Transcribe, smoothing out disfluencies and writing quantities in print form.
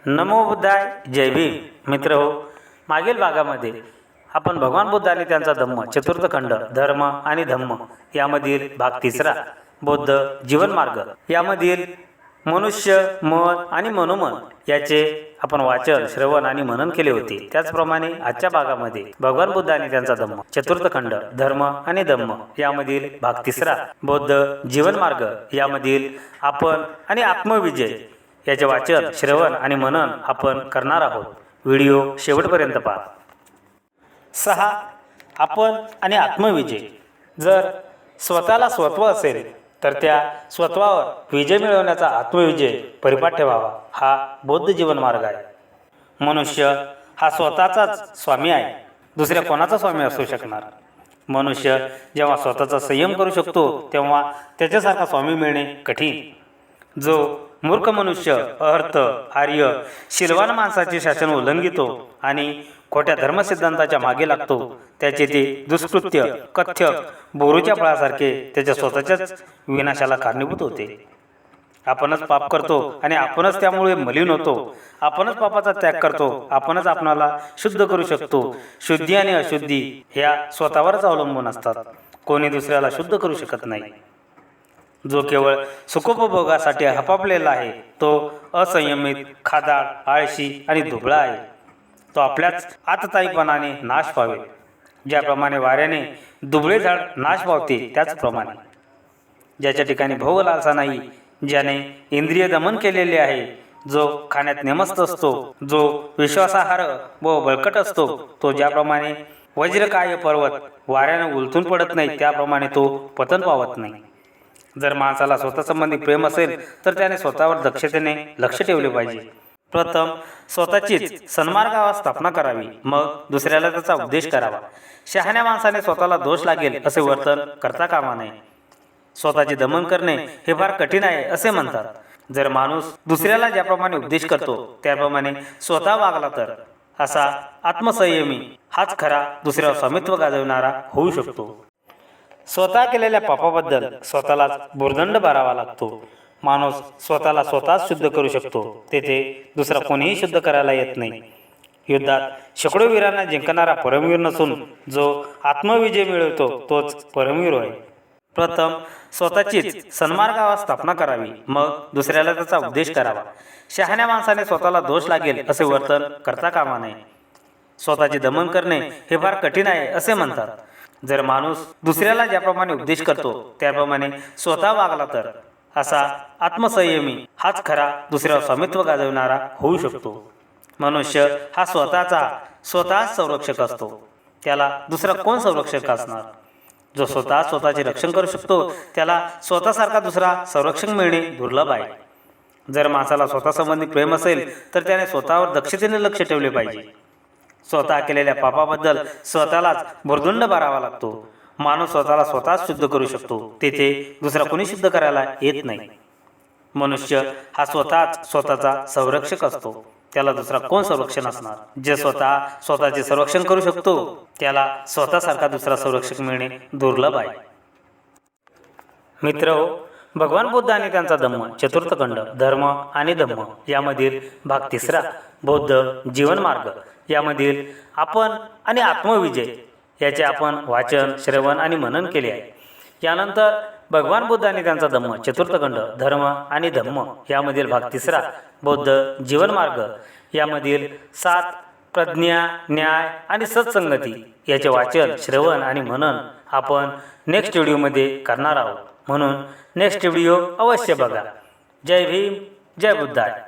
नमो बुद्धाय. जय भीम. मित्र हो, मागील भागामध्ये आपण भगवान बुद्ध आणि त्यांचा धम्म चतुर्थ खंड धर्म आणि धम्म यामधील भाग तिसरा बौद्ध जीवन मार्ग यामधील मनुष्य मन आणि मनोमन याचे आपण वाचन श्रवण आणि मनन केले होते. त्याचप्रमाणे आजच्या भागामध्ये भगवान बुद्ध आणि त्यांचा धम्म चतुर्थ खंड धर्म आणि धम्म यामधील भाग तिसरा बौद्ध जीवन मार्ग यामधील आपण आणि आत्मविजय याचे वाचन श्रवण आणि मनन आपण करणार आहोत. व्हिडिओ शेवटपर्यंत पहा. 6. आपण आणि आत्मविजय. जर स्वतःला स्वत्व असेल तर त्या स्वत्वावर विजय मिळवण्याचा आत्मविजय परिपाठ ठेवावा हा बौद्ध जीवन मार्ग आहे. मनुष्य हा स्वतःचाच स्वामी आहे, दुसऱ्या कोणाचा स्वामी असू शकणार. मनुष्य जेव्हा स्वतःचा संयम करू शकतो तेव्हा त्याच्यासारखा स्वामी मिळणे कठीण. जो मूर्ख मनुष्य अर्थ आर्य शीलवान माणसाचे शासन उल्लंघितो आणि खोट्या धर्मसिद्धांताच्या मागे लागतो त्याचे ते दुष्कृत्य कथ्य बोरूच्या फळासारखे त्याच्या स्वतःच्याच विनाशाला कारणीभूत होते. आपणच पाप करतो आणि आपणच त्यामुळे मलिन होतो. आपणच पापाचा त्याग करतो. आपणच आपणाला शुद्ध करू शकतो. शुद्धी आणि अशुद्धी ह्या स्वतःवरच अवलंबून असतात. कोणी दुसऱ्याला शुद्ध करू शकत नाही. जो केवळ सुखोपभोगासाठी हपापलेला आहे तो असंयमित खादाळ आळशी आणि दुबळा आहे. तो आपल्याच आतताईपणाने नाश पावेल. ज्याप्रमाणे वाऱ्याने दुबळे झाड नाश पावते त्याचप्रमाणे ज्याच्या ठिकाणी भोग लालसा नाही, ज्याने इंद्रिय दमन केलेले आहे, जो खाण्यात नेमस्त असतो, जो विश्वासार्ह व बळकट असतो, तो ज्याप्रमाणे वज्रकाय पर्वत वाऱ्याने उलटून पडत नाही त्याप्रमाणे तो पतन पावत नाही. जर माणसाला स्वतःसंबंधी प्रेम असेल तर त्याने स्वतःवर दक्षतेने लक्ष ठेवले पाहिजे. प्रथम स्वतःचीच सन्मार्गावर स्थापना करावी, मग दुसऱ्याला त्याचा उपदेश करावा. शहाण्या माणसाने स्वतःला दोष लागेल असे वर्तन करता कामा नये. स्वतःचे दमन करणे हे फार कठीण आहे असे म्हणतात. जर माणूस दुसऱ्याला ज्याप्रमाणे उपदेश करतो त्याप्रमाणे स्वतः वागला तर असा आत्मसंयमी हाच खरा दुसऱ्यावर स्वामित्व गाजवणारा होऊ शकतो. स्वतः केलेल्या पापाबद्दल स्वतःलाच भुर्दंड भरावा लागतो. माणूस स्वतःला स्वतःच शुद्ध करू शकतो, तेथे दुसरा कोणीही शुद्ध करायला येत नाही. युद्धात शेकडो वीरांना जिंकणारा परमवीर नसून जो आत्मविजय मिळवतो तोच परमवीर होय. प्रथम स्वतःचीच सन्मार्गावर स्थापना करावी, मग दुसऱ्याला त्याचा उपदेश करावा. शहाण्या माणसाने स्वतःला दोष लागेल असे वर्तन करता कामा नये. स्वतःचे दमन करणे हे फार कठीण आहे असे म्हणतात. जर माणूस दुसऱ्याला ज्याप्रमाणे उपदेश करतो त्याप्रमाणे स्वतः वागला तर असा आत्मसंयमी हाच खरा दुसऱ्यावर स्वामित्व गाजवणारा होऊ शकतो. मनुष्य हा स्वतःच संरक्षक असतो. त्याला दुसरा कोण संरक्षक असणार. जो स्वतःचे रक्षण करू शकतो त्याला स्वतःसारखा दुसरा संरक्षक मिळणे दुर्लभ आहे. जर माणसाला स्वतःसंबंधी प्रेम असेल तर त्याने स्वतःवर दक्षतेने लक्ष ठेवले पाहिजे. स्वतः केलेल्या पापाबद्दल स्वतःलाच भुर्दंड भरावा लागतो. माणूस स्वतःला स्वतःच शुद्ध करू शकतो, तेथे दुसरा कोणी शुद्ध करायला येत नाही. मनुष्य हा स्वतःचा संरक्षक असतो. त्याला दुसरा कोण संरक्षण असणार. जे स्वतःचे संरक्षण करू शकतो त्याला स्वतःसारखा दुसरा संरक्षक मिळणे दुर्लभ आहे. मित्र हो, भगवान बुद्ध आणि त्यांचा धम्म चतुर्थ खंड धर्म आणि धम्म यामधील भाग तिसरा बौद्ध जीवन मार्ग यामधील आपण आणि आत्मविजय याचे आपण वाचन श्रवण आणि मनन केले आहे. यानंतर भगवान बुद्ध आणि त्यांचा धम्म चतुर्थ खंड धर्म आणि धम्म यामधील भाग तिसरा बौद्ध जीवन मार्ग यामधील 7 प्रज्ञा न्याय आणि सत्संगती याचे वाचन श्रवण आणि मनन आपण नेक्स्ट व्हिडिओमध्ये करणार आहोत. म्हणून नेक्स्ट व्हिडिओ अवश्य बघा. जय भीम. जय बुद्धाय.